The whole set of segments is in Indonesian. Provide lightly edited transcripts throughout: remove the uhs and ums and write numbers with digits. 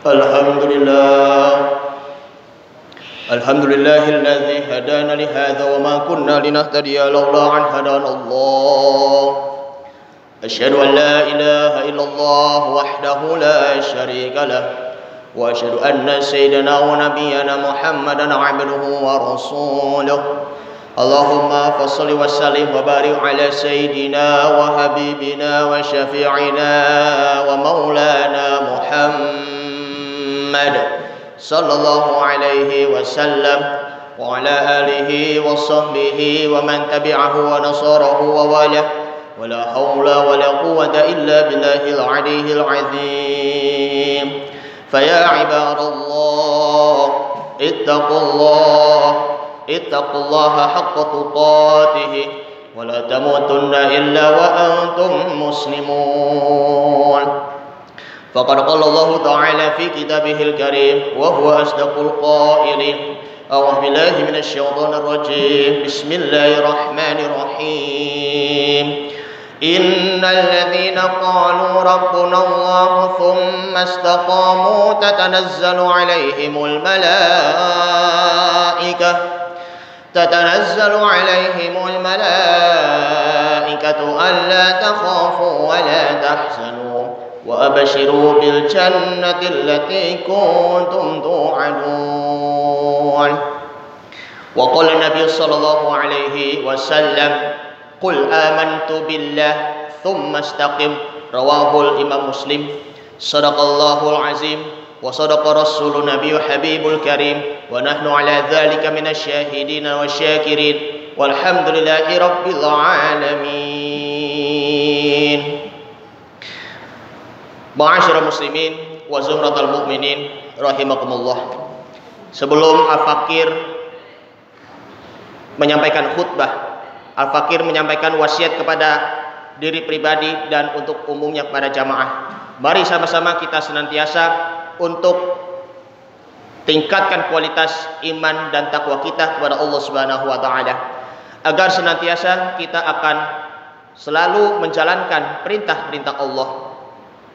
Alhamdulillah. Alhamdulillahilladzi hadana li hadza wa ma kunna linahtadiya laula an hadana Allah. Asyhadu an la ilaha illallah wahdahu la syarika lah wa asyhadu anna sayyidana wa nabiyyana Muhammadan 'abduhu wa rasuluh. Allahumma fassalli wa sallim wa barik ala sayyidina wa habibina wa syafi'ina wa maulana Muhammad sallallahu alaihi wasallam wa ala alihi wa sahbihi wa man tabi'ahu wa nasarahu wa walah wa la hawla wa la quwwata illa billahil aliyyil azim. Fa ya ibadallah ittaqullaha haqqa tuqatih wa la tamutunna illa wa antum muslimun. Faqad qala Allah ta'ala fi kitabihil karim wa huwa asdaqul qailin. A'udzu billahi minasy syaithanir rajim. Bismillahirrahmanirrahim. Innal ladzina qalu rabbuna Allah tsumma istaqamu tatanazzalu 'alaihimul malaikatu alla takhafu wa la tahzanu wa abshiru bil jannati allati kuntum tu'adun. Wa qala Nabi sallallahu alaihi wasallam, qul amantu billah thumma istaqim. Rawahul Imam Muslim. Shadaqallahul azim wa sadaqa rasulun nabiyyu habibul karim wa nahnu ala dzalika minasyahidin wasyakirin walhamdulillahi rabbil alamin. Ma'asyiral muslimin wa zumratal mu'minin rahimakumullah. Sebelum Al-Fakir menyampaikan khutbah, Al-Fakir menyampaikan wasiat kepada diri pribadi dan untuk umumnya kepada jamaah. Mari sama-sama kita senantiasa untuk tingkatkan kualitas iman dan takwa kita kepada Allah Subhanahu wa taala, agar senantiasa kita akan selalu menjalankan perintah-perintah Allah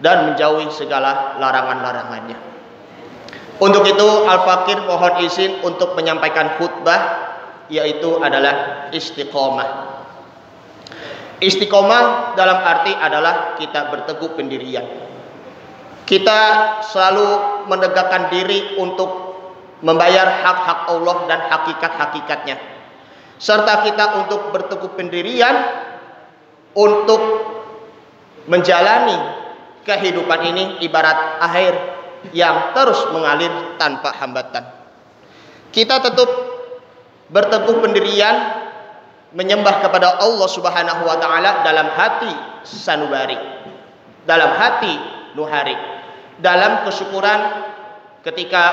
dan menjauhi segala larangan-larangannya. Untuk itu Al-Fakir mohon izin untuk menyampaikan khutbah, yaitu adalah istiqomah. Istiqomah dalam arti adalah kita berteguh pendirian. Kita selalu menegakkan diri untuk membayar hak-hak Allah dan hakikat-hakikatnya. Serta kita untuk berteguh pendirian untuk menjalani kehidupan ini ibarat air yang terus mengalir tanpa hambatan. Kita tetap berteguh pendirian menyembah kepada Allah Subhanahu wa taala dalam hati sanubari, dalam hati nuhari, dalam kesyukuran ketika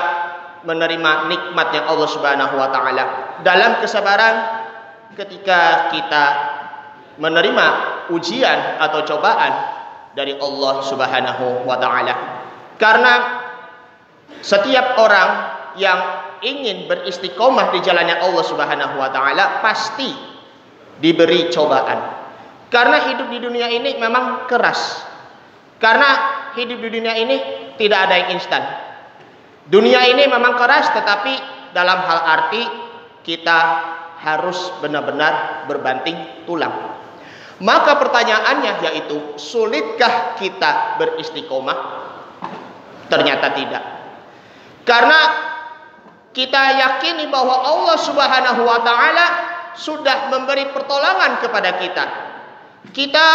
menerima nikmatnya Allah Subhanahu wa taala, dalam kesabaran ketika kita menerima ujian atau cobaan dari Allah Subhanahu wa taala. Karena setiap orang yang ingin beristiqomah di jalannya Allah Subhanahu wa taala pasti diberi cobaan. Karena hidup di dunia ini memang keras. Karena hidup di dunia ini tidak ada yang instan. Dunia ini memang keras, tetapi dalam hal arti kita harus benar-benar berbanting tulang. Maka pertanyaannya yaitu, sulitkah kita beristiqomah? Ternyata tidak. Karena kita yakini bahwa Allah Subhanahu wa taala sudah memberi pertolongan kepada kita. Kita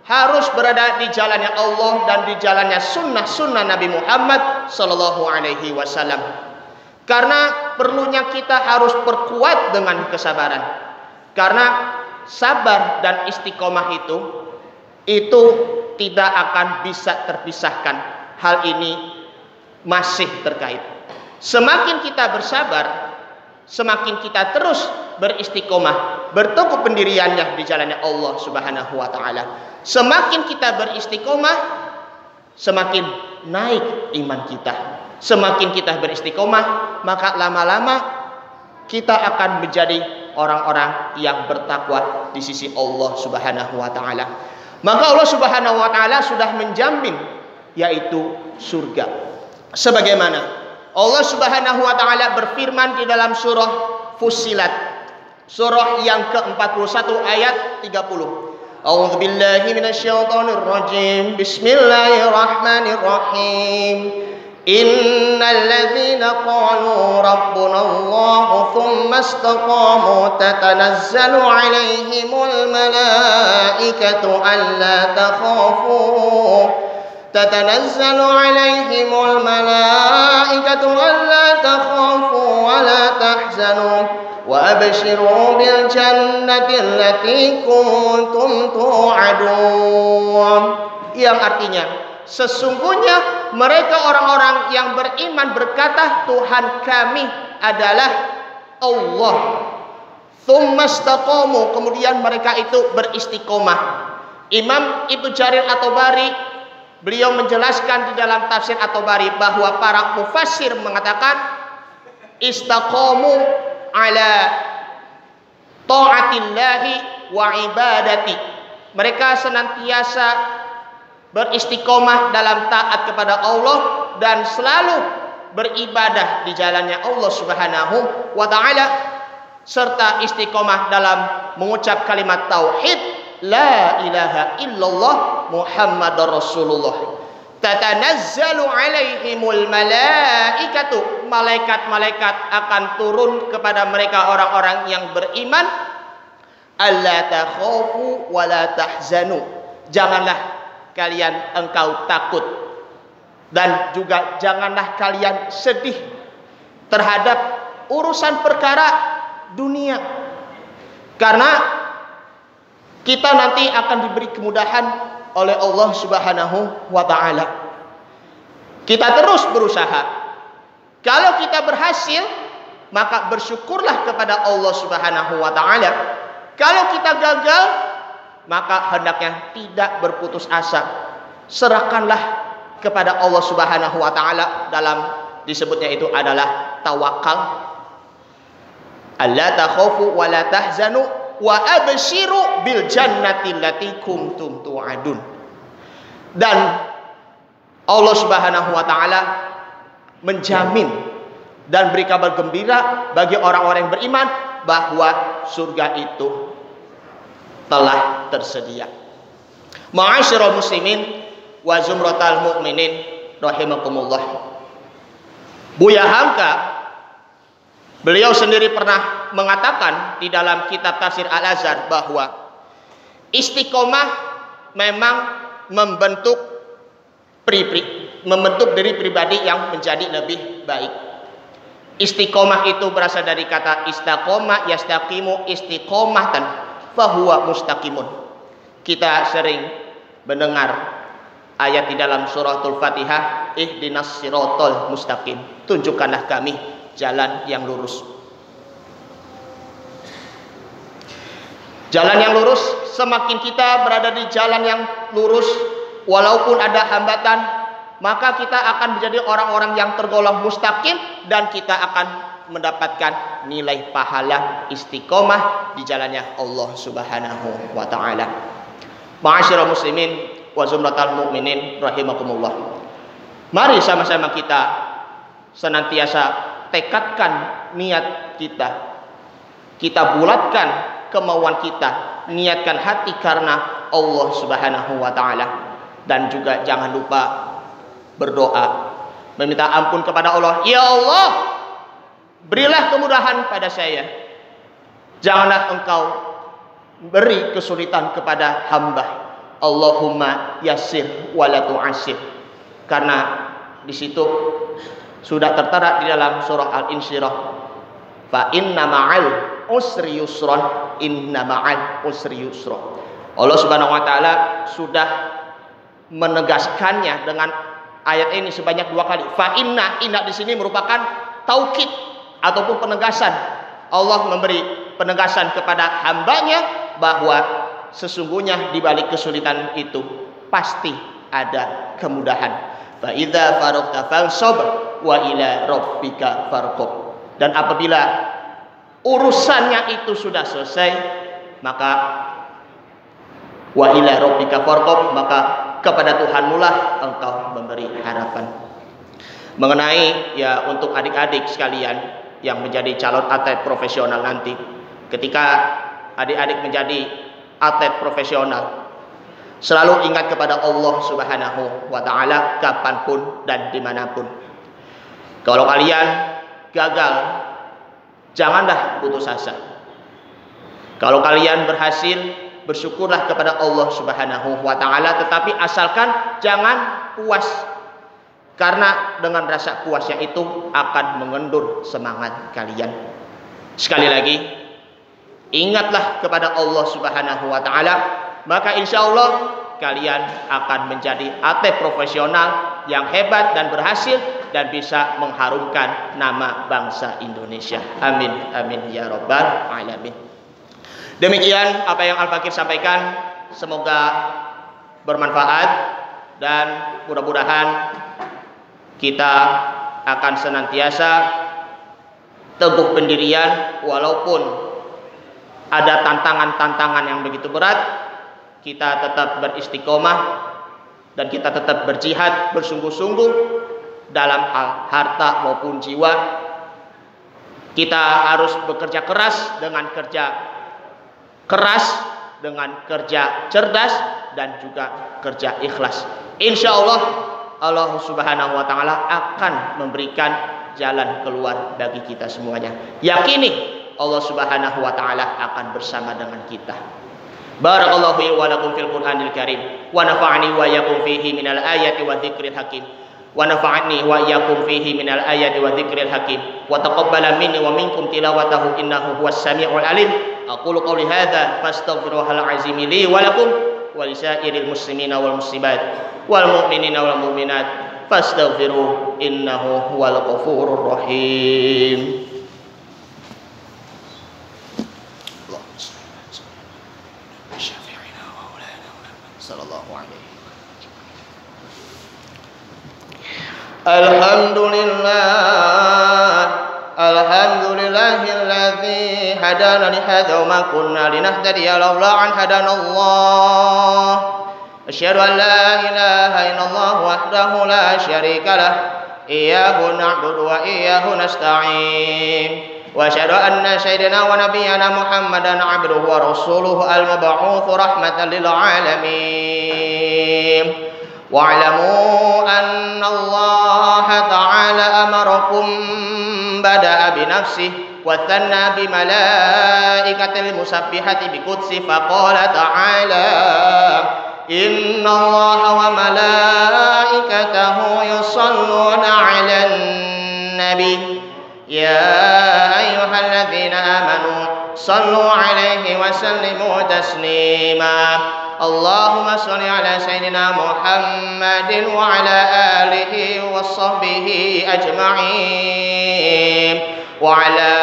harus berada di jalannya Allah dan di jalannya sunnah Nabi Muhammad sallallahu alaihi wasallam. Karena perlunya kita harus perkuat dengan kesabaran. Karena sabar dan istiqomah itu tidak akan bisa terpisahkan. Hal ini masih terkait. Semakin kita bersabar, semakin kita terus beristiqomah, berteguh pendiriannya di jalannya Allah Subhanahu wa taala. Semakin kita beristiqomah, semakin naik iman kita. Semakin kita beristiqomah, maka lama-lama kita akan menjadi orang-orang yang bertakwa di sisi Allah Subhanahu wa taala. Maka Allah Subhanahu wa taala sudah menjamin, yaitu surga. Sebagaimana Allah Subhanahu wa taala berfirman di dalam surah Fussilat, surah yang ke-41 ayat 30. A'udzu billahi minasyaitonir rajim. Bismillahirrahmanirrahim. Innal ladzina qalu rabbuna Allah tsumma istaqamu tatanazzalu 'alaihimul malaikatu alla takhafu تتنزل عليهم الملائكة ألا تخافوا ولا تحزنوا وأبشروا بالجنة التي كنتم توعدون. Yang artinya, sesungguhnya mereka orang-orang yang beriman berkata, Tuhan kami adalah Allah. Tsumma istaqamu, kemudian mereka itu beristiqomah. Imam Ibnu Jarir At-Tabari beliau menjelaskan di dalam tafsir At-Tabari bahwa para mufassir mengatakan istaqamu ala taatillahi wa ibadati. Mereka senantiasa beristiqomah dalam taat kepada Allah dan selalu beribadah di jalannya Allah Subhanahu wa taala, serta istiqomah dalam mengucap kalimat tauhid la ilaha illallah Muhammadur Rasulullah. Tatanazzalu alaihimul malaikatu, malaikat-malaikat akan turun kepada mereka orang-orang yang beriman. Alla takhafu wa la tahzanu, janganlah kalian engkau takut dan juga janganlah kalian sedih terhadap urusan perkara dunia, karena kita nanti akan diberi kemudahan oleh Allah Subhanahu wa taala. Kita terus berusaha. Kalau kita berhasil, maka bersyukurlah kepada Allah Subhanahu wa taala. Kalau kita gagal, maka hendaknya tidak berputus asa. Serahkanlah kepada Allah Subhanahu wa taala, dalam disebutnya itu adalah tawakal. Alla takhafu wa la tahzanu wa abshiru bil jannati allati kuntum tu'adun. Dan Allah Subhanahu wa taala menjamin dan beri kabar gembira bagi orang-orang yang beriman bahwa surga itu telah tersedia. Ma'asyiral muslimin wa zumratal mu'minin rahimakumullah. Buya Hamka beliau sendiri pernah mengatakan di dalam kitab tafsir Al-Azhar bahwa istiqomah memang membentuk diri pribadi yang menjadi lebih baik. Istiqomah itu berasal dari kata istaqoma yastaqimu istiqomatan fahuwa mustaqimun. Kita sering mendengar ayat di dalam suratul Fatihah, ihdinas siratal mustaqim, tunjukkanlah kami jalan yang lurus. Jalan yang lurus, semakin kita berada di jalan yang lurus, walaupun ada hambatan, maka kita akan menjadi orang-orang yang tergolong mustaqim dan kita akan mendapatkan nilai pahala istiqomah di jalannya Allah Subhanahu wa taala. Ma'asyiral muslimin wa zumratal mu'minin rahimakumullah. Mari sama-sama kita senantiasa tekadkan niat kita. Kita bulatkan kemauan kita, niatkan hati karena Allah Subhanahu wa taala, dan juga jangan lupa berdoa, meminta ampun kepada Allah. Ya Allah, berilah kemudahan pada saya. Janganlah engkau beri kesulitan kepada hamba. Allahumma yassir wa la tu'assir. Karena di situ sudah tertera di dalam surah Al-Insyirah, fa inna ma'al usri yusran, inna ma'al usri yusra. Allah Subhanahu wa taala sudah menegaskannya dengan ayat ini sebanyak 2 kali. Fa inna di sini merupakan taukid ataupun penegasan. Allah memberi penegasan kepada hambanya bahwa sesungguhnya di balik kesulitan itu pasti ada kemudahan. Fa idza faragta fansab wa ila rabbika farqab. Dan apabila urusannya itu sudah selesai, maka wa ila rabbika farqab, maka kepada Tuhanmu lah engkau memberi harapan. mengenai ya untuk adik-adik sekalian yang menjadi calon atlet profesional nanti. Ketika adik-adik menjadi atlet profesional, selalu ingat kepada Allah Subhanahu wa ta'ala kapanpun dan dimanapun. Kalau kalian gagal, janganlah putus asa. Kalau kalian berhasil, bersyukurlah kepada Allah Subhanahu wa ta'ala, tetapi asalkan jangan puas, karena dengan rasa puasnya itu akan mengendur semangat kalian. Sekali lagi, ingatlah kepada Allah Subhanahu wa ta'ala, maka insya Allah kalian akan menjadi atlet profesional yang hebat dan berhasil dan bisa mengharumkan nama bangsa Indonesia. Amin, amin ya rabbal alamin. Demikian apa yang Al-Fakir sampaikan, semoga bermanfaat dan mudah-mudahan kita akan senantiasa teguh pendirian walaupun ada tantangan-tantangan yang begitu berat. Kita tetap beristiqomah dan kita tetap berjihad bersungguh-sungguh dalam hal harta maupun jiwa. Kita harus bekerja keras dengan kerja cerdas dan juga kerja ikhlas. Insya Allah Allah Subhanahu wa ta'ala akan memberikan jalan keluar bagi kita semuanya. Yakini Allah Subhanahu wa ta'ala akan bersama dengan kita. Barakallahu fi wa lakum fil Qur'anil Karim wa nafa'ani wa iyyakum fihi minal ayati wa dzikril hakim wa nafa'ani wa iyyakum fihi minal ayati wa dzikril hakim wa taqabbala minni wa minkum tilawatahu innahu huwas samiul alim. Aqulu qawli hadza fastaghfirullahal azim li wa lakum wa lisairil muslimina wal muslimat wal mu'minina wal mu'minat fastaghfiruhu innahu huwal ghafurur rahim. Alhamdulillahilladzi hadana li hadza wa ma kunna linahtadiya laula an hadanallah. Asyhadu an la ilaha illallah wahdahu la syarika lah, iyyahu na'budu wa iyyahu nasta'in. Wa asyhadu anna sayyidina wa nabiyyana Muhammadan 'abduhu wa rasuluhu al-mab'uts rahmatan lil 'alamin. Wa'lamu anna Allah ta'ala amarakum bada'a bi nafsihi wa thanna bi malaikatil musabbihati bi qudsi faqala ta'ala inna Allah wa malaikatahu yusalluna 'alan nabi ya ayyuhalladzina amanu sallu 'alaihi wa sallimu taslima. Allahumma sholli ala sayyidina Muhammadin wa ala alihi wa sahbihi ajma'in wa ala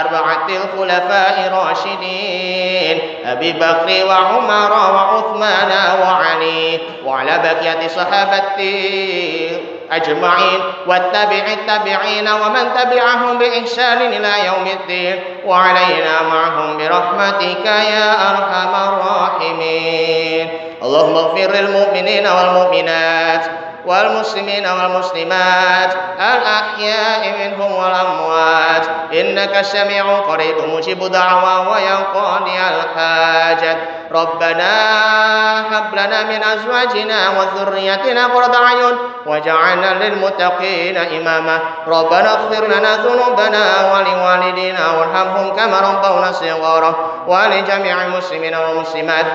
arba'atil khulafa'ir rasyidin Abi Bakri wa Umar wa Uthman wa Ali wa ala baqiyati sahabati ajma'in wattabi'it tabi'ina wa man tabi'ahum bi ihsanin ila yaumiddin wa 'alaina ma'hum bi rahmatika ya arhamar rahimin. Allahumma ighfir lil mu'minina wal mu'minat wal muslimina wal muslimat al ahya'i minhum wal amwat innaka sami'un qaribun mujibud da'wa wa yaqdi al hajat. Rabbana hab lana min azwajina wa dhurriyyatina qurrata a'yun waj'alna lil muttaqina imama. Rabbana ighfir lana dhunubana wa liwalidina warhamhum kama rabbawna shighara wa li jami'il muslimina wal muslimat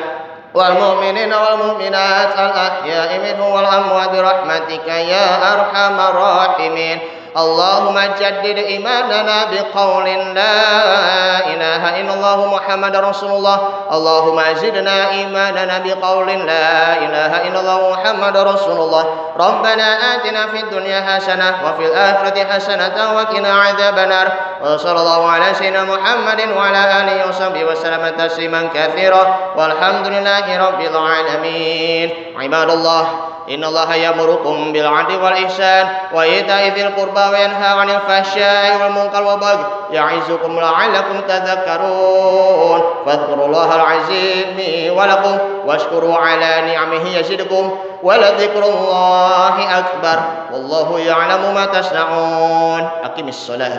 wal mu'minina wal mu'minat al ahya'i minhum wal amwat bi rahmatika ya arhamar rahimin. Allahumma jaddid imanana biqaulin la ilaha illallah Muhammadar Rasulullah. Allahumma zidna imanana biqaulin la ilaha illallah Muhammadar Rasulullah. Rabbana atina fid dunya hasanah wa fil akhirati hasanah wa qina adzabannar. Wa sallallahu ala sayyidina Muhammadin wa ala alihi wa sahbihi wa sallam tasliman katsira. Walhamdulillahi rabbil alamin. Ibadallah, innallaha ya'murukum bil 'adli wal ihsan wa ita'i dzil qurba wa yanha 'anil fahsya'i wal munkar wal baghi ya'izukum la'allakum tadhakkarun. Fadhkurullahal 'azim wa lakum washkuru 'ala ni'amihi yazidkum wa la dzikrullahi akbar Wallahu ya'lamu ma tasna'un. Aqimis shalah.